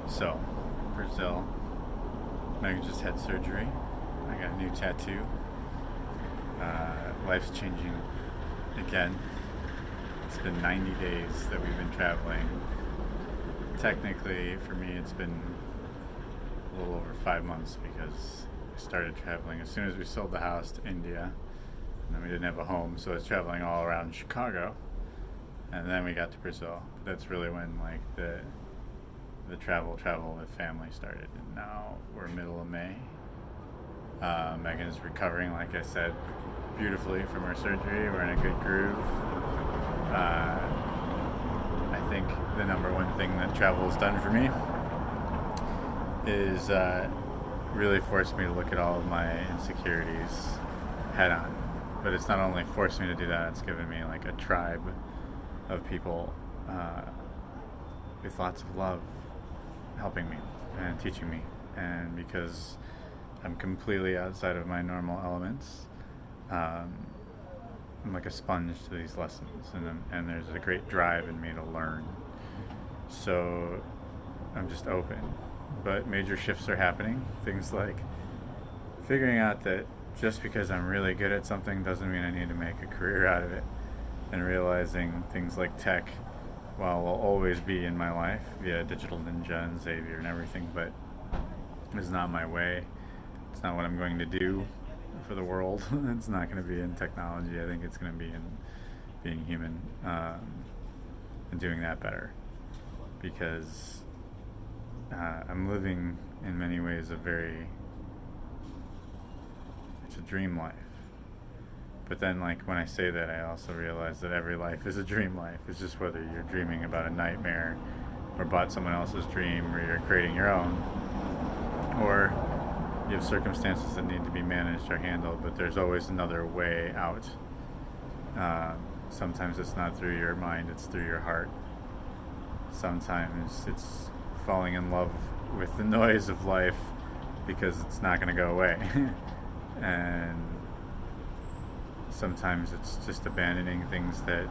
So, Brazil. Megan just had surgery. I got a new tattoo. Life's changing again. It's been 90 days that we've been traveling. Technically, for me, it's been a little over 5 months because I started traveling as soon as we sold the house to India. And then we didn't have a home, so I was traveling all around Chicago. And then we got to Brazil. But that's really when the travel with family started. And now we're middle of May. Megan is recovering, like I said, beautifully from her surgery. We're in a good groove. I think the number one thing that travel has done for me is really forced me to look at all of my insecurities head on. But it's not only forced me to do that, it's given me like a tribe of people with lots of love helping me and teaching me. And because I'm completely outside of my normal elements, I'm like a sponge to these lessons, and there's a great drive in me to learn. So I'm just open. But major shifts are happening. Things like figuring out that just because I'm really good at something doesn't mean I need to make a career out of it. And realizing things like tech, while will always be in my life via Digital Ninja and Xavier and everything, but it's not my way. It's not what I'm going to do for the world. It's not going to be in technology. I think it's going to be in being human, and doing that better. Because I'm living in many ways it's a dream life. But then, like, when I say that, I also realize that every life is a dream life. It's just whether you're dreaming about a nightmare or about someone else's dream, or you're creating your own, or you have circumstances that need to be managed or handled, but there's always another way out. Sometimes it's not through your mind, it's through your heart. Sometimes it's falling in love with the noise of life because it's not going to go away. And sometimes it's just abandoning things that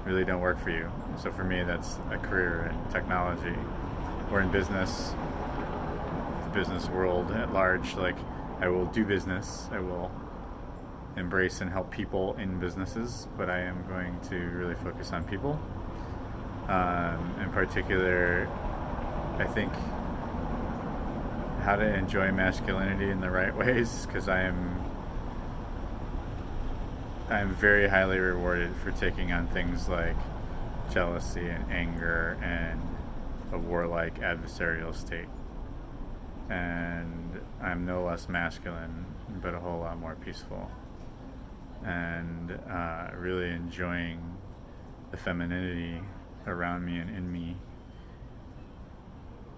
really don't work for you. So for me, that's a career in technology or in business, the business world at large. Like, I will do business, I will embrace and help people in businesses, but I am going to really focus on people. In particular, I think how to enjoy masculinity in the right ways, because I am very highly rewarded for taking on things like jealousy and anger and a warlike adversarial state. And I'm no less masculine, but a whole lot more peaceful. And really enjoying the femininity around me and in me,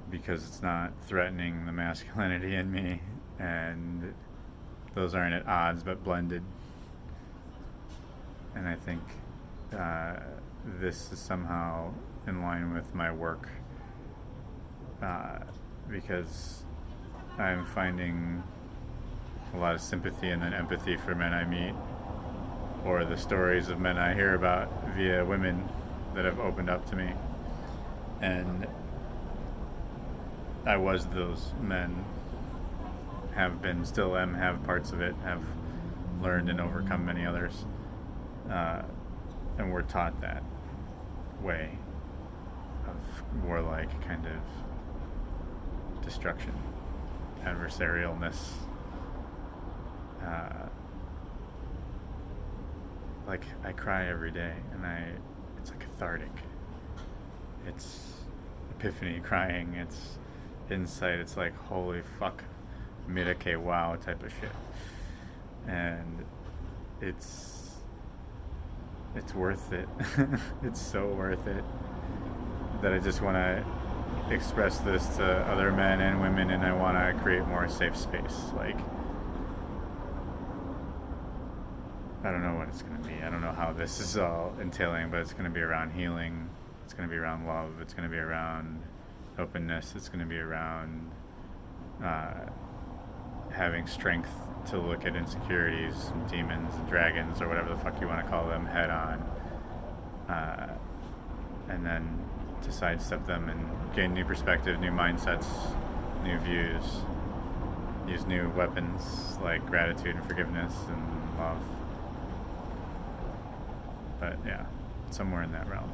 because it's not threatening the masculinity in me, and those aren't at odds but blended. And I think this is somehow in line with my work, because I'm finding a lot of sympathy and then empathy for men I meet, or the stories of men I hear about via women that have opened up to me. And I was those men, have been, still am, have parts of it, have learned and overcome many others. And we're taught that way of warlike kind of destruction, adversarialness. Like, I cry every day, and it's like cathartic. It's epiphany crying, it's insight, it's like, holy fuck, Mirake wow type of shit. And it's worth it. It's so worth it that I just want to express this to other men and women, and I want to create more safe space. Like, I don't know what it's going to be. I don't know how this is all entailing, but it's going to be around healing. It's going to be around love. It's going to be around openness. It's going to be around having strength to look at insecurities and demons and dragons, or whatever the fuck you want to call them, head on, and then to sidestep them and gain new perspective, new mindsets, new views, use new weapons like gratitude and forgiveness and love. But yeah, somewhere in that realm.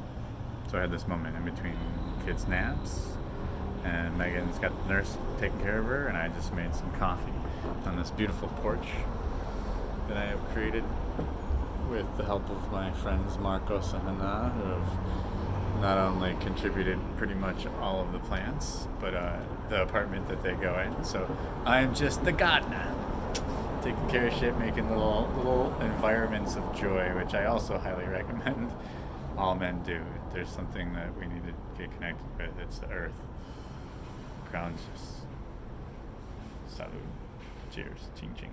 So I had this moment in between kids' naps, and Megan's got the nurse taking care of her, and I just made some coffee on this beautiful porch that I have created with the help of my friends Marcos and Hannah, who have not only contributed pretty much all of the plants, but the apartment that they go in. So I'm just the gardener, taking care of shit, making little environments of joy, which I also highly recommend all men do. There's something that we need to get connected with. It's the earth. Grounds us. Salud. Cheers. Ching ching.